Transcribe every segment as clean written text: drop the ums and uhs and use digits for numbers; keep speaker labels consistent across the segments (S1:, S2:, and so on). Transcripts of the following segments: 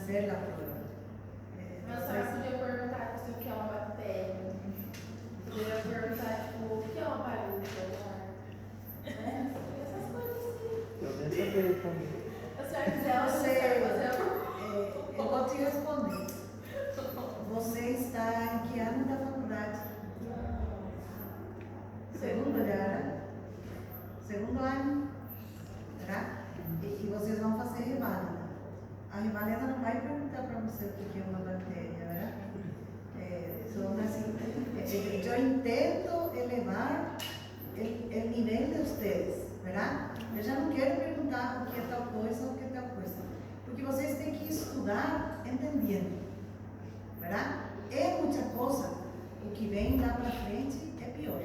S1: hacer la prueba.
S2: A senhora podia perguntar se o que é uma bactéria. Podia perguntar, tipo, o que é uma varíola? Né? Essas coisas assim.
S3: Eu nem sabia também.
S2: Se a senhora quiser,
S1: Eu vou te responder. Você está em que ano da faculdade? Segundo já, né? Segundo ano, tá? E vocês vão fazer reválida. A reválida não vai perguntar para você o que é uma bactéria, né? Son así, yo intento elevar el nivel de ustedes, ¿verdad? Eu já não quero perguntar o que é tal coisa ou o que é tal coisa, porque vocês têm que estudar entendendo, ¿verdad? É muita coisa, o que vem lá para frente é pior.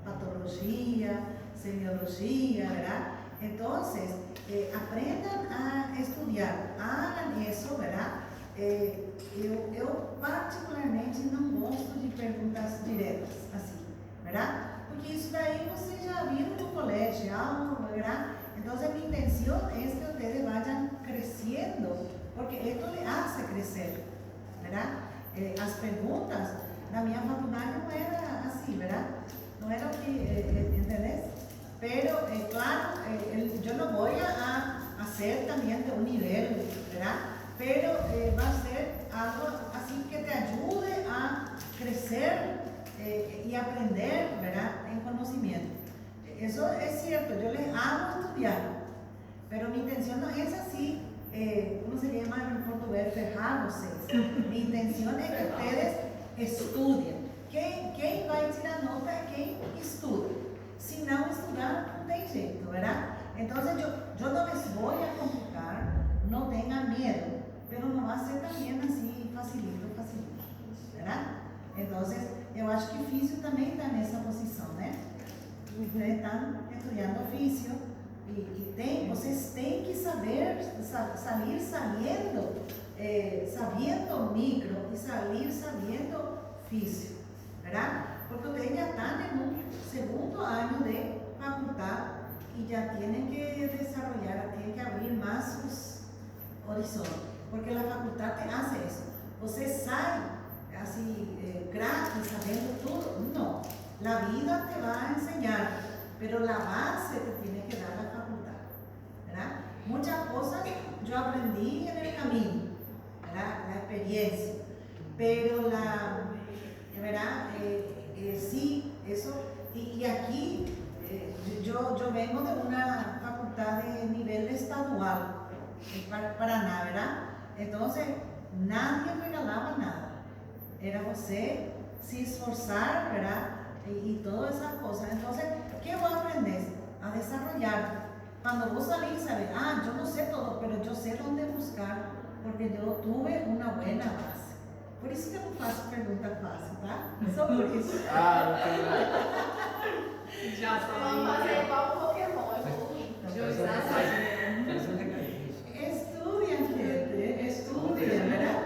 S1: Patologia, semiologia, ¿verdad? Entonces, aprendan a estudiar, hagan eso, ¿verdad? Eu particularmente não gosto de perguntas diretas, assim, ¿verdad? Porque isso daí vocês já viram no colégio, ¿verdad? Entonces mi intención es que ustedes vayan creciendo, porque esto le hace crecer, ¿verdad? As perguntas na minha faculdade não era assim, ¿verdad? Não era o que, ¿entendés? Pero, claro, yo no voy a hacer también de un nivel, ¿verdad? Pero va a ser algo así que te ayude a crecer y aprender, ¿verdad? En conocimiento. Eso es cierto, yo les hago estudiar, pero mi intención no es así, ¿cómo se llama en portugués? Ferrar vocês. Mi intención es que ustedes estudien. Quem vai tirar nota é quem estuda. Si no estudar, no tem jeito, ¿verdad? Entonces yo no les voy a complicar, no tengan miedo, pero no va a ser también así facilito, ¿verdad? Entonces, eu acho que oficio também está nessa posição, né? Ustedes están estudiando oficio y vocês têm que saber salir sabiendo micro y salir sabiendo oficio, ¿verdad? Porque ustedes ya están en un segundo año de facultad y ya tienen que desarrollar, tienen que abrir más sus horizontes, porque la facultad te hace eso. Você sai así gratis, sabiendo todo. No, la vida te va a enseñar, pero la base te tiene que dar la facultad, ¿verdad? Muchas cosas yo aprendí en el camino, ¿verdad? La experiencia, pero ¿verdad? Sí, eso, y aquí yo vengo de una facultad de nivel estadual, Paraná, ¿verdad? Entonces, nadie regalaba nada, era você se esforzar, ¿verdad? Y todas esas cosas. Entonces, ¿qué voy a aprender? A desarrollar. Cuando vos salís, sabes, yo no sé todo, pero yo sé dónde buscar, porque yo tuve una buena base. Por isso que eu não faço pergunta fácil, tá? Só por isso.
S2: Já vamos fazer igual o Pokémon.
S1: Estudien, gente, estudien, ¿verdad?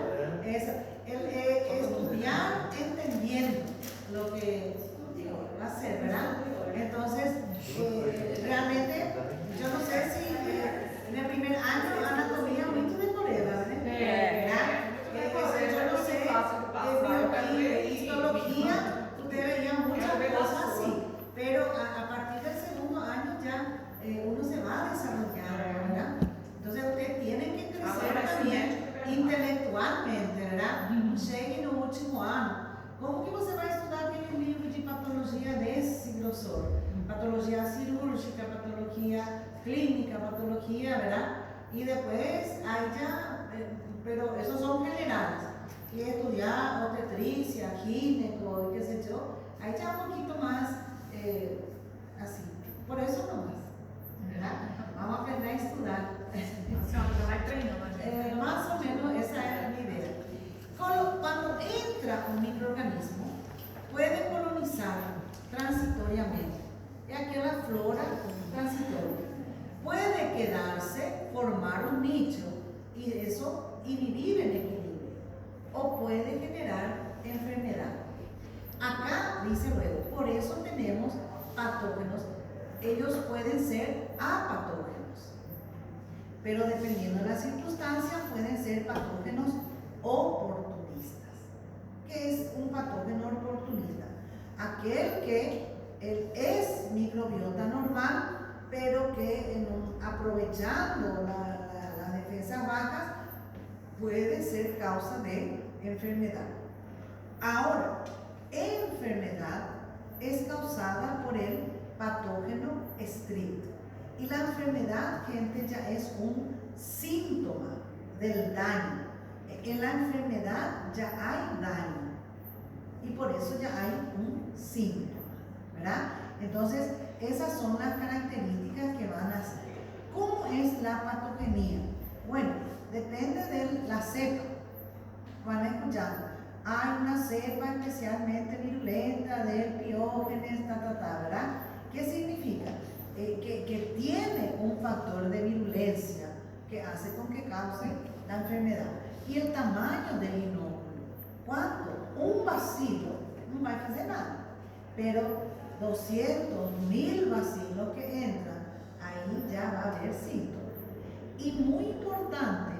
S1: Estudiar entendiendo lo que va a ser, ¿verdad? Entonces, realmente, yo no sé si en el primer año anatomía muy de Corea, ¿verdad? Yo no sé, histología, usted veía muchas cosas así, pero a partir del segundo año ya uno se va a desarrollar, ¿verdad? Entonces ustedes tienen que crecer también intelectualmente, ¿verdad? Chegue no último ano. Como que você vai estudar aquele livro de patologia desse grossor? Patologia cirúrgica, patología clínica, patología, ¿verdad? Y después hay ya, pero esos son generales. Y estudiar obstetricia, gineco, qué sé yo, hay ya un poquito más así. Por eso no más, ¿verdad? Vamos a aprender a estudiar. Más o menos esa es mi idea. Cuando entra un microorganismo, puede colonizar transitoriamente. Es aquella flora transitoria. Puede quedarse, formar un nicho y vivir en equilibrio. O puede generar enfermedad. Acá dice luego, por eso tenemos patógenos. Ellos pueden ser apatógenos. pero dependiendo de las circunstancias pueden ser patógenos oportunistas. ¿Qué es un patógeno oportunista? Aquel que es microbiota normal, pero que aprovechando las defensas bajas puede ser causa de enfermedad. Ahora, enfermedad es causada por el patógeno estricto. Y la enfermedad, gente, ya es un síntoma del daño. En la enfermedad ya hay daño. Y por eso ya hay un síntoma, ¿verdad? Entonces, esas son las características que van a ser. ¿Cómo es la patogenia? Bueno, depende de la cepa. Van a escuchar. Hay una cepa especialmente virulenta del Piógenes, ¿verdad? ¿Qué significa? Que tiene un factor de virulencia que hace con que cause la enfermedad. Y el tamaño del inóculo. ¿Cuánto? Un bacilo no va a hacer nada. Pero 200, 1000 bacilos que entran, ahí ya va a haber síntomas. Y muy importante,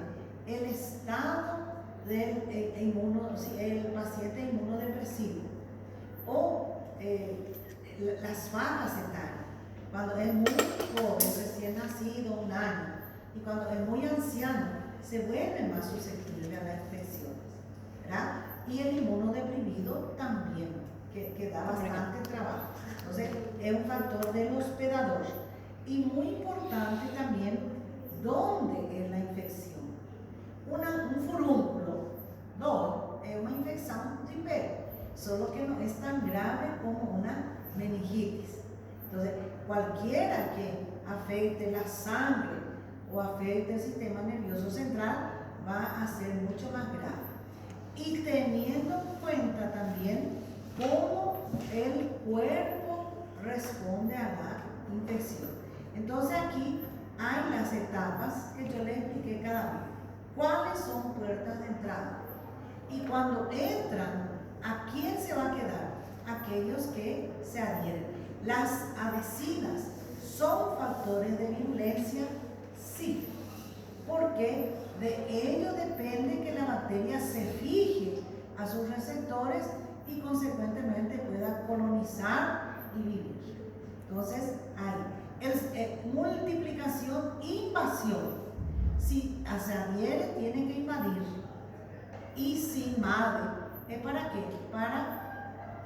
S1: el estado del el paciente inmunodepresivo o las bajas etarias. Cuando es muy joven, recién nacido, 1 año, y cuando es muy anciano, se vuelve más susceptible a las infecciones, ¿verdad? Y el inmunodeprimido también, que da bastante trabajo. Entonces, es un factor del hospedador. Y muy importante también, ¿dónde es la infección? Un furúnculo, no, es una infección gripera, solo que no es tan grave como una meningitis. Entonces, cualquiera que afecte la sangre o afecte el sistema nervioso central va a ser mucho más grave. Y teniendo en cuenta también cómo el cuerpo responde a la infección. Entonces aquí hay las etapas que yo les expliqué cada vez. ¿Cuáles son puertas de entrada? Y cuando entran, ¿a quién se va a quedar? Aquellos que se adhieren. Las adhesivas son factores de virulencia, sí, porque de ello depende que la bacteria se fije a sus receptores y consecuentemente pueda colonizar y vivir. Entonces, hay multiplicación, invasión. Si se adhiere, tiene que invadir. Y si invade, ¿es para qué? Para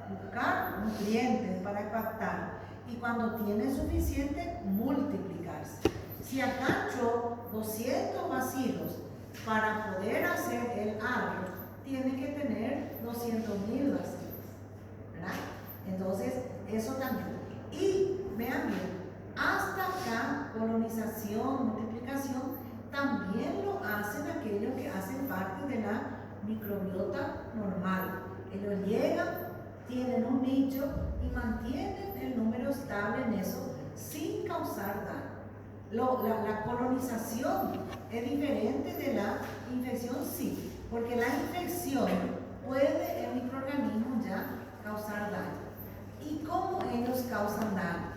S1: buscar nutrientes, para captar. Y cuando tiene suficiente, multiplicarse. Si acá yo 200 bacilos para poder hacer el árbol, tiene que tener 200.000 bacilos, ¿verdad? Entonces, eso también. Y vean bien, hasta acá, colonización, multiplicación, también lo hacen aquellos que hacen parte de la microbiota normal. Ellos llegan, tienen un nicho y mantienen el número estable en eso sin causar daño. La colonización es diferente de la infección, sí, porque la infección puede el microorganismo ya causar daño. ¿Y cómo ellos causan daño?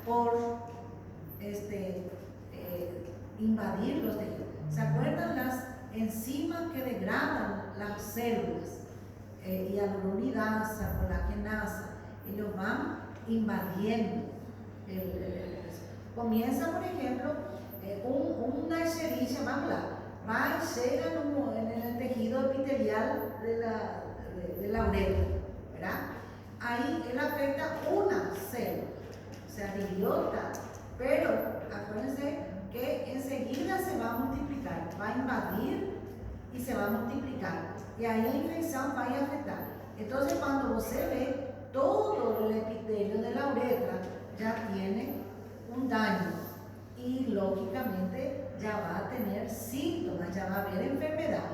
S1: Por invadir los tejidos. ¿Se acuerdan las enzimas que degradan las células? Hialuronidasa, colagenasa, ellos van invadiendo. Comienza, por ejemplo, una Escherichia va y llega en el tejido epitelial de la uretra, ¿verdad? Ahí él afecta una célula, o sea, idiota, pero acuérdense que enseguida se va a multiplicar, va a invadir y se va a multiplicar. Y ahí la infección va a afectar. Entonces, cuando usted ve todo el epitelio de la uretra, ya tiene un daño y lógicamente ya va a tener síntomas, ya va a haber enfermedad,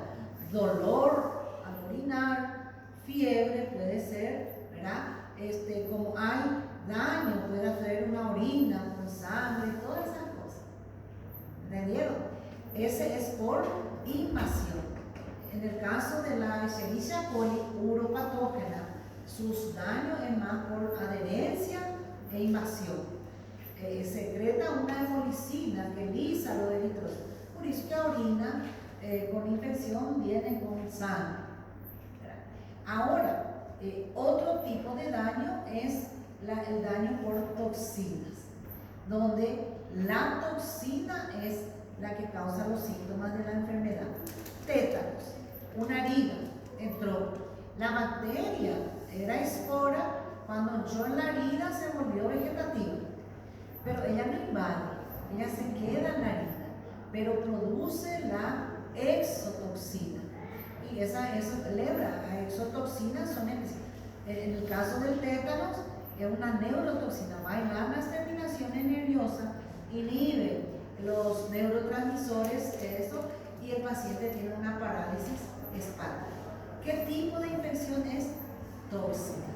S1: dolor al orinar, fiebre puede ser, ¿verdad? Como hay daño, puede hacer una orina con sangre, todas esas cosas. ¿Entendieron? Ese es por invasión. En el caso de la Escherichia coli uropatógena, sus daños es más por adherencia e invasión. Secreta una hemolicina que lisa los eritrocitos. Por eso que orina con infección viene con sangre. Ahora, otro tipo de daño es el daño por toxinas, donde la toxina es la que causa los síntomas de la enfermedad. Tétanos, una herida entró, la bacteria era espora, cuando entró en la herida se volvió vegetativa, pero ella no invade, ella se queda en la herida, pero produce la exotoxina. Y esa exotoxinas son en el caso del tétanos, es una neurotoxina, va en las terminaciones nerviosas, inhibe los neurotransmisores, y el paciente tiene una parálisis espástica. ¿Qué tipo de infección es? Tóxica.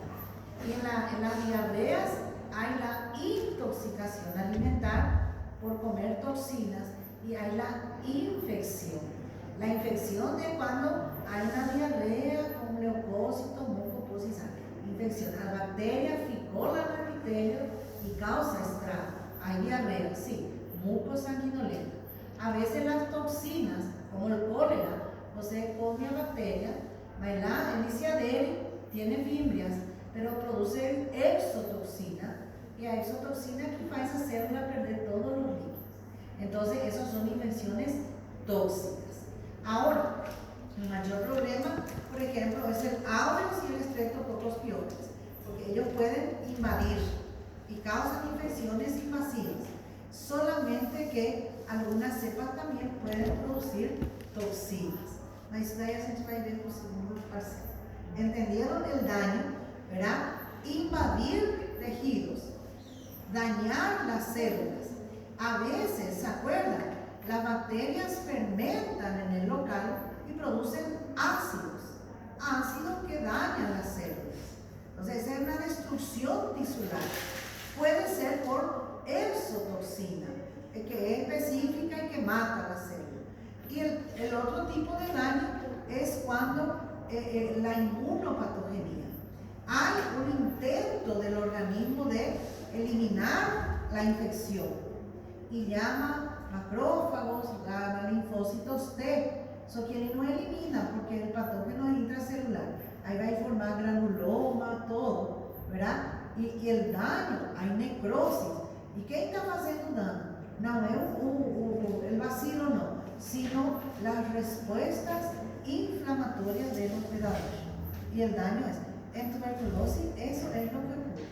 S1: Y en las diarreas hay la intoxicación alimentar por comer toxinas y hay la infección. La infección es cuando hay una diarrea con leucócitos, mucoposis y sangre. Infección, la bacteria ficola al epitelio y causa estrago. Hay diarrea, sí, mucosanguinolenta. A veces las toxinas, como el cólera, posee bacteria, el Lisiaderi tiene fimbrias, pero produce exotoxina, y a exotoxina que hace a célula perder todos los líquidos. Entonces, esas son infecciones tóxicas. Ahora, el mayor problema, por ejemplo, es el aureus y el streptococcus pyogenes, porque ellos pueden invadir y causan infecciones invasivas, solamente que algunas cepas también pueden producir toxinas. Mas isso daí a gente vai ver com o segundo parceiro. ¿Entendieron el daño? ¿Verdad? Invadir tejidos, dañar las células. A veces, ¿se acuerdan? Las bacterias fermentan en el local y producen ácidos que dañan las células. Entonces, es una destrucción tisular. Puede ser por exotoxina, que es específica y que mata las células. Y el otro tipo de daño es cuando la inmunopatogenía. Hay un intento del organismo de eliminar la infección y llama macrófagos, llama linfocitos T. Eso quien no elimina porque el patógeno es intracelular. Ahí va a formar granuloma, todo, ¿verdad? Y el daño, hay necrosis. ¿Y qué está haciendo daño? No es el bacilo, no, sino las respuestas inflamatorias del hospedador. Y el daño es, en tuberculosis, eso es lo que ocurre.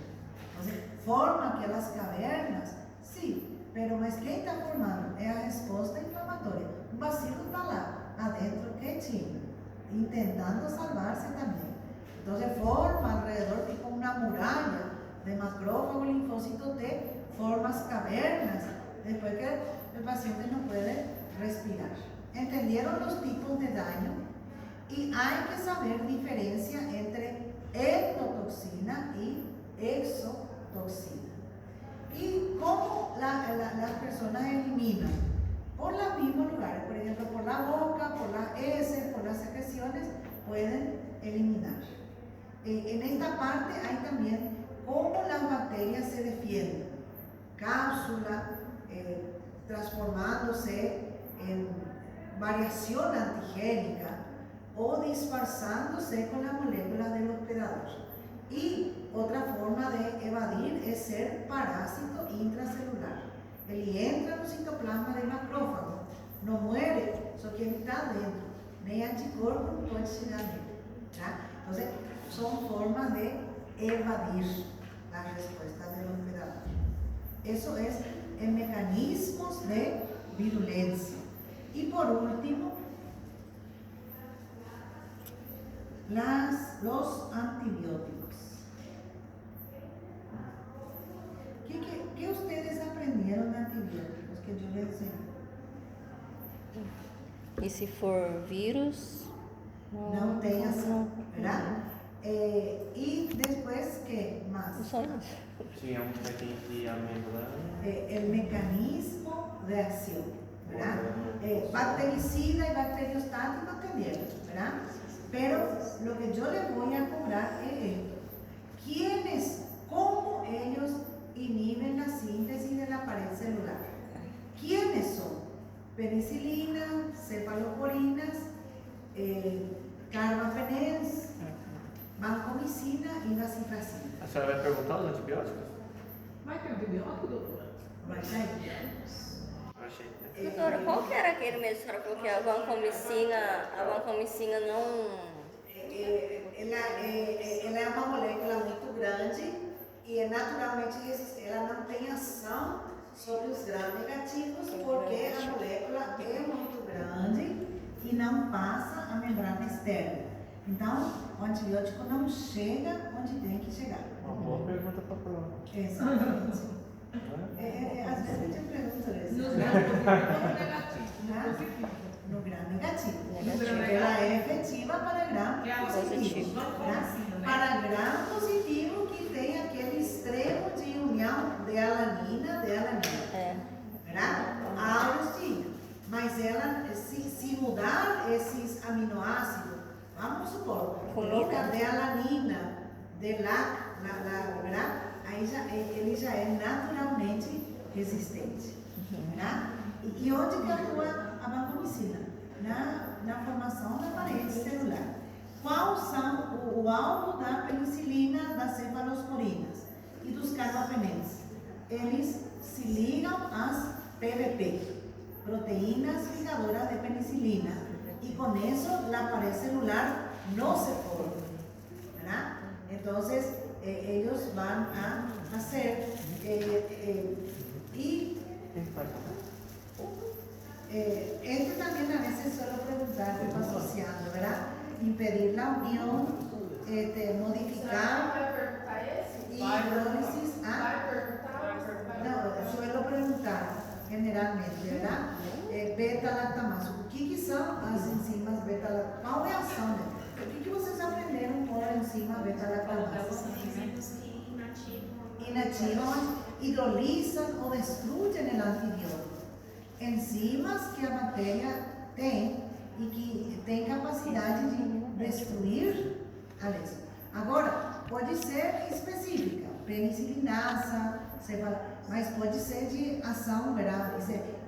S1: Entonces, forma que las cavernas, sí, pero ¿qué está formando? Es la respuesta inflamatoria. Un bacilo está lá, adentro, quietinho, intentando salvarse también. Entonces, forma alrededor, tipo una muralla de macrófago, linfocito T, formas cavernas, después que el paciente no puede respirar. ¿Entendieron los tipos de daño? Y hay que saber diferencia entre endotoxina y exotoxina. ¿Y cómo las personas eliminan? Por los mismos lugares, por ejemplo, por la boca, por las heces, por las secreciones, pueden eliminar. En esta parte hay también cómo las bacterias se defienden. Cápsula, transformándose en variación antigénica o disfarzándose con las moléculas del hospedador. Y otra forma de evadir es ser parásito intracelular. Él entra en el citoplasma del macrófago, no muere, eso que está dentro, ni anticuerpo no puede llegar dentro. Entonces, son formas de evadir las respuestas del hospedador. Eso es en mecanismos de virulencia. Y por último, los antibióticos. ¿Qué ustedes aprendieron de antibióticos que yo les enseñé?
S4: E se for vírus?
S1: No tem ação, ¿verdad? Y después, ¿qué más?
S4: Só isso.
S3: Tinha que a membrana.
S1: El mecanismo de acción, ¿verdad? Bactericida y bacteriostático entendieron, ¿verdad? Pero lo que yo les voy a cobrar es esto. ¿Cómo ellos inhiben la síntesis de la pared celular? ¿Quiénes son? penicilina, cefaloporinas, carbapenems, vancomicina e vacifracina.
S3: A senhora vai perguntar os antibióticos?
S5: Vai ter antibiótico, doutora?
S1: Vai cair.
S3: Eu achei.
S4: Doutora, qual que era aquele mesmo que a senhora falou que a vancomicina não...
S1: Ela é uma molécula muito grande e naturalmente ela não tem ação sobre os gram-negativos porque a molécula é muito grande e não passa a membrana externa. Então, o antibiótico não chega onde tem que chegar.
S3: Uma boa pergunta para a prova.
S1: Exatamente. Às vezes a gente pergunta isso.
S5: Nos negativos.
S1: No gram negativo.
S4: Negativo.
S1: Ela é efetiva para gram
S5: Que é a
S1: positivo.
S5: vancomicina, né?
S1: Para gram positivo que tem aquele extremo de união de alanina.
S4: É.
S1: A aurostina. Mas ela, se mudar esses aminoácidos, vamos supor, coloca de alanina, de lac, aí ele já é naturalmente resistente. E onde que atua a vancomicina? Na formação da parede celular. Qual são o alvo da penicilina, das cefalosporinas e dos carbapenems? Eles se ligam às PVP, proteínas ligadoras de penicilina, y con eso la pared celular no se forma, ¿verdad? Entonces ellos van a hacer este también a veces suelo preguntar cómo asociando, ¿verdad? Impedir la unión, modificar
S2: Vai perguntar esse?
S1: hidrólisis.
S2: Vai perguntar?
S1: No, suelo preguntar generalmente, ¿verdad? Beta-lactamase. O que são as enzimas beta-lactamase? Qual é a ação dela? O que vocês aprenderam com a enzima beta-lactamase? Inativam, hidrolisam ou destruem o antibiótico. Enzimas que a bactéria tem e que tem capacidade de destruir a lesão. Agora, pode ser específica, penicilinasa, mas pode ser de ação, ¿verdad?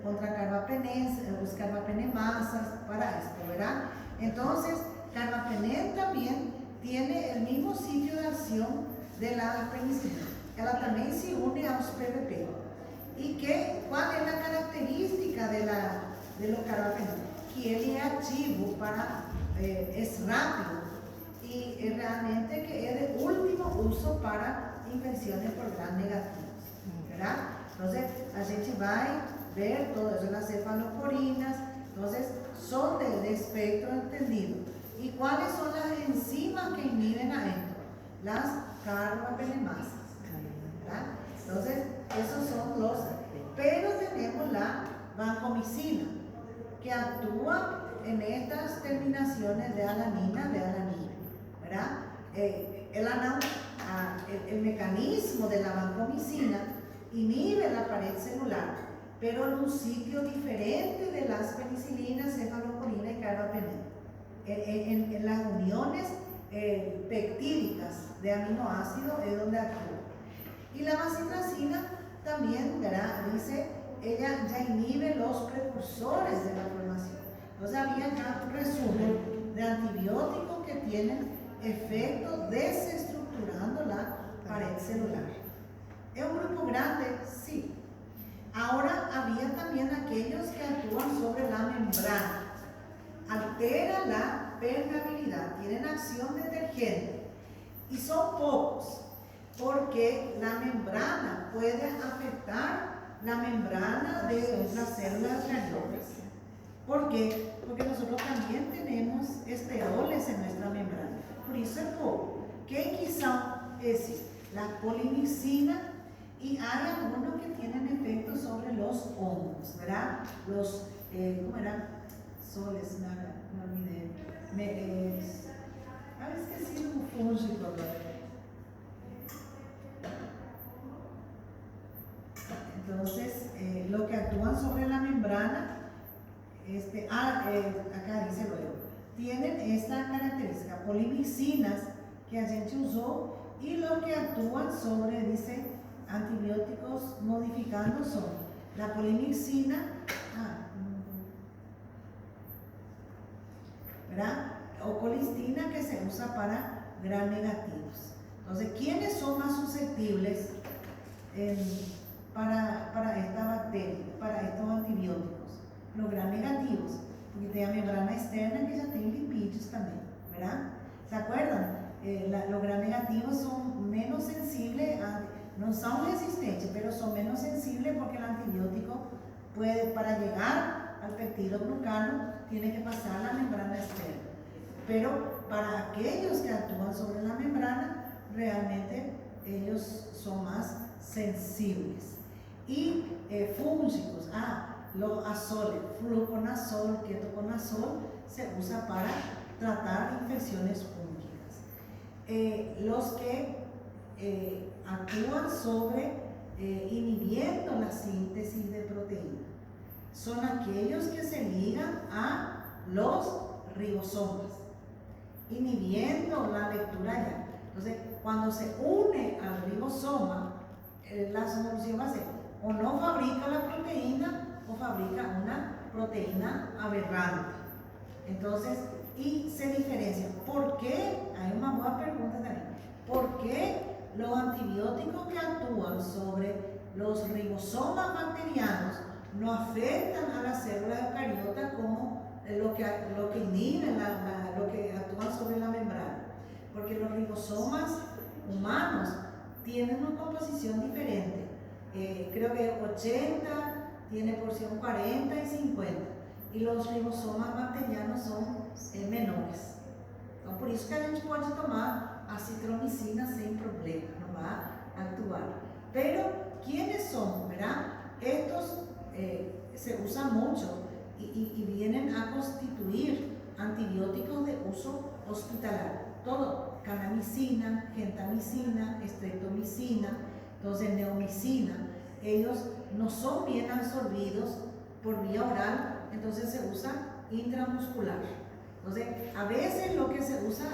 S1: Contra carbapenems, os carbapenemasas, para esto, ¿verdad? Entonces, carbapenem también tiene el mismo sitio de acción de la penicilina. Ela também se une aos PVP. E qual é a característica de los carbapenem? Que ele é ativo é rápido e realmente que é de último uso para infecciones por gram negativos, ¿verdad? Entonces, a gente vai ver todas las cefaloporinas, entonces son de espectro entendido. ¿Y cuáles son las enzimas que inhiben a esto? Las carbapenemasas, ¿verdad? Entonces, esos son los, pero tenemos la vancomicina, que actúa en estas terminaciones de alanina, ¿verdad? El mecanismo de la vancomicina inhibe la pared celular, pero en un sitio diferente de las penicilinas, cefalosporina y carbapenem. En las uniones peptídicas de aminoácidos es donde actúa. Y la vacifracina también, ¿verdad? Dice, ella ya inhibe los precursores de la formación. Entonces había ya un resumen de antibióticos que tienen efecto desestructurando la pared celular. ¿Es un grupo grande? Sí. Ahora había también aquellos que actúan sobre la membrana. Altera la permeabilidad, tienen acción detergente. Y son pocos, porque la membrana puede afectar la membrana de las células granulosas. ¿Por qué? Porque nosotros también tenemos esteroles en nuestra membrana. Por eso es poco. ¿Qué quizá es la polimicina? Y hay algunos que tienen efectos sobre los hongos, ¿verdad? Los, ¿cómo era? Soles, nada, no olvidé. Esqueci um fúngico agora. Entonces, lo que actúan sobre la membrana, acá dice luego, tienen esta característica, polimicinas que a gente usó, y lo que actúan sobre, dice, antibióticos modificando son la polimicina, ¿verdad? O colistina, que se usa para gram negativos. Entonces, ¿quiénes son más susceptibles para esta bacteria, para estos antibióticos? Los gram negativos, porque tiene la membrana externa que ya tiene lipídios también, ¿verdad? ¿Se acuerdan? Los gram negativos son menos sensibles, no son resistentes, pero son menos sensibles porque el antibiótico puede, para llegar al peptidoglucano, tiene que pasar la membrana externa. Pero para aquellos que actúan sobre la membrana, realmente ellos son más sensibles. Y fúngicos, los azoles, fluconazol, ketoconazol, se usa para tratar infecciones fúngicas. Los que actúan sobre inhibiendo la síntesis de proteína son aquellos que se ligan a los ribosomas, inhibiendo la lectura ya. Entonces, cuando se une al ribosoma, la solución va a ser o no fabrica la proteína o fabrica una proteína aberrante. Entonces, y se diferencia. ¿Por qué? Hay una buena pregunta también. ¿Por qué los antibióticos que actúan sobre los ribosomas bacterianos no afectan a las células eucariotas como lo que inhiben, lo que actúan sobre la membrana? Porque los ribosomas humanos tienen una composición diferente. Creo que 80 tiene porción 40 y 50. Y los ribosomas bacterianos son menores. Então, por isso que a gente pode tomar acitromicina sin problema, no va a actuar. Pero, ¿quiénes son? ¿Verdad? Estos se usan mucho y vienen a constituir antibióticos de uso hospitalario. Todo, kanamicina, gentamicina, streptomicina, entonces neomicina, ellos no son bien absorbidos por vía oral, entonces se usa intramuscular. Entonces, a veces lo que se usa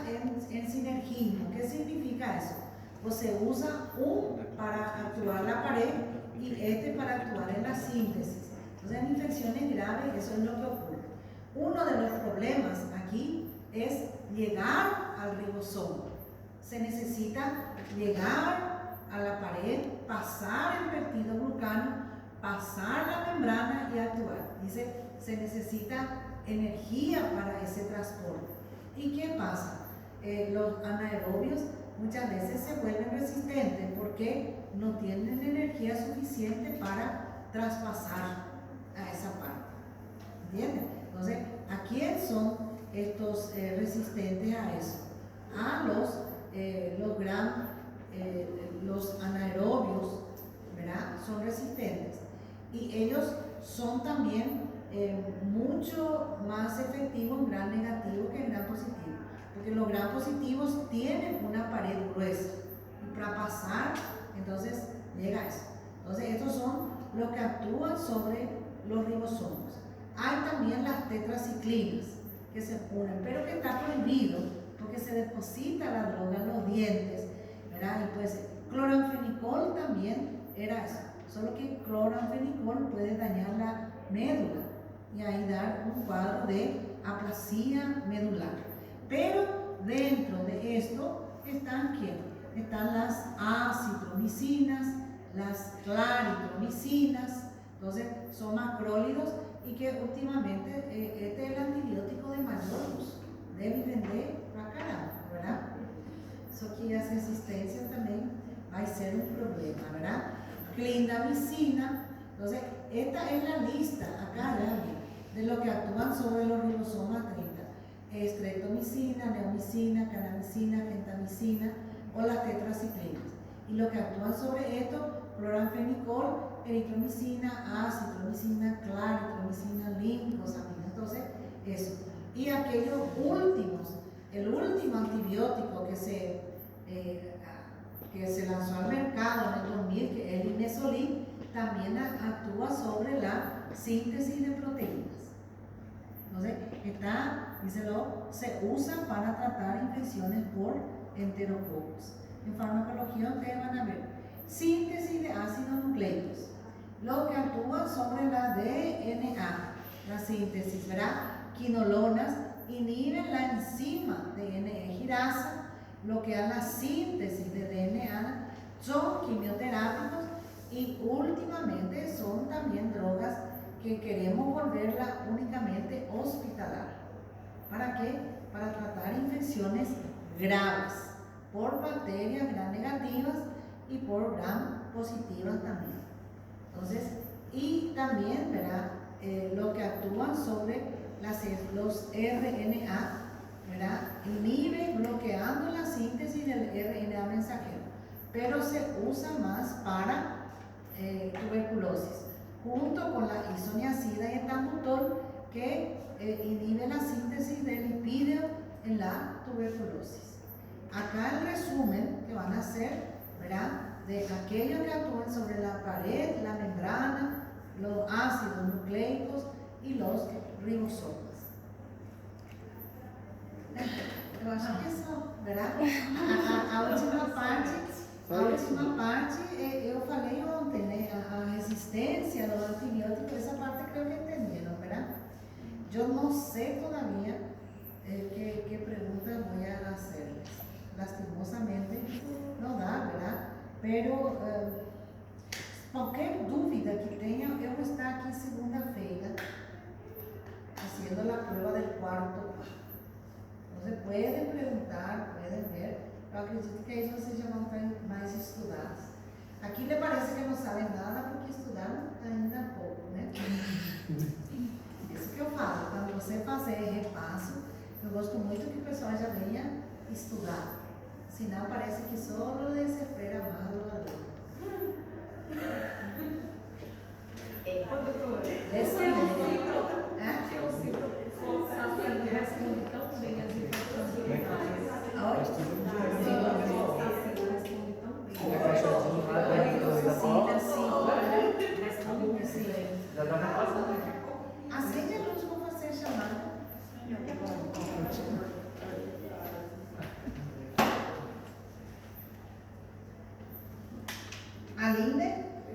S1: en sinergismo, ¿qué significa eso? Pues se usa para actuar la pared y para actuar en la síntesis. Entonces, en infecciones graves, eso es lo que ocurre. Uno de los problemas aquí es llegar al ribosoma. Se necesita llegar a la pared, pasar el peptidoglucano, pasar la membrana y actuar. Dice, se necesita energía para ese transporte. ¿Y qué pasa? Los anaerobios muchas veces se vuelven resistentes porque no tienen energía suficiente para traspasar a esa parte. ¿Entienden? Entonces, ¿a quién son estos resistentes a eso? A los anaerobios, ¿verdad? Son resistentes. Y ellos son también mucho más efectivos en gram negativo que en gram positivo. Porque los gram positivos tienen una pared gruesa. Y para pasar, entonces llega eso. Entonces, estos son los que actúan sobre los ribosomas. Hay también las tetraciclinas que se unen, pero que está prohibido porque se deposita la droga en los dientes, ¿verdad? Y pues cloranfenicol también era eso, solo que cloranfenicol puede dañar la médula y ahí dar un cuadro de aplasia medular. Pero dentro de esto están ¿quién? Están las acitromicinas, las claritromicinas, entonces son macrólidos y que últimamente este es el antibiótico de mayor uso, debe vender para caramba, ¿verdad? Eso que las resistencias también va a ser un problema, ¿verdad? Clindamicina, entonces esta es la lista acá de lo que actúan sobre los ribosomas 30: streptomicina, neomicina, kanamicina, gentamicina o las tetraciclinas. Y lo que actúan sobre esto: cloranfenicol, eritromicina, acitromicina, claritromicina, lincosamina. Entonces, eso. Y aquellos últimos, el último antibiótico que se lanzó al mercado en el 2000, que es el Imesolin, también actúa sobre la síntesis de proteínas. Entonces, se usa para tratar infecciones por enterococos. En farmacología ustedes van a ver síntesis de ácidos nucleicos, lo que actúa sobre la DNA, la síntesis, ¿verdad? Quinolonas inhiben bloquean la síntesis de DNA, son quimioterápicos y últimamente son también drogas que queremos volverla únicamente hospitalaria. ¿Para qué? Para tratar infecciones graves por bacterias gram negativas y por gram positivas también. Entonces, y también, ¿verdad? Lo que actúan sobre los RNA, ¿verdad? Inhibe bloqueando la síntesis del RNA mensajero, pero se usa más para tuberculosis, junto con la isoniazida y etambutol, que inhibe la síntesis del lipídeo en la tuberculosis. Acá el resumen que van a hacer, ¿verdad? De aquellos que actúan sobre la pared, la membrana, los ácidos nucleicos y los ribosomas. Eu acho que isso, ¿verdad? A última parte, eu falei ontem, né? A resistência ao antibiótico, essa parte creo que entendieron, ¿verdad? Yo no sé todavía qué pregunta voy a hacerles. Lastimosamente no da, ¿verdad? Pero qualquer dúvida que tenha, eu vou estar aqui segunda-feira haciendo la prueba del cuarto. Entonces pueden preguntar, pueden ver, pero acredito que aí vocês já vão estar mais estudados. Aqui lhe parece que não sabem nada porque estudaram ainda pouco, né? Isso que eu falo, quando você fazer repasso, eu gosto muito que o pessoal já venha estudar. Senão parece que só les espera más o algo.
S5: Ô, doutora,
S1: Esse
S5: é um
S1: é
S5: ciclo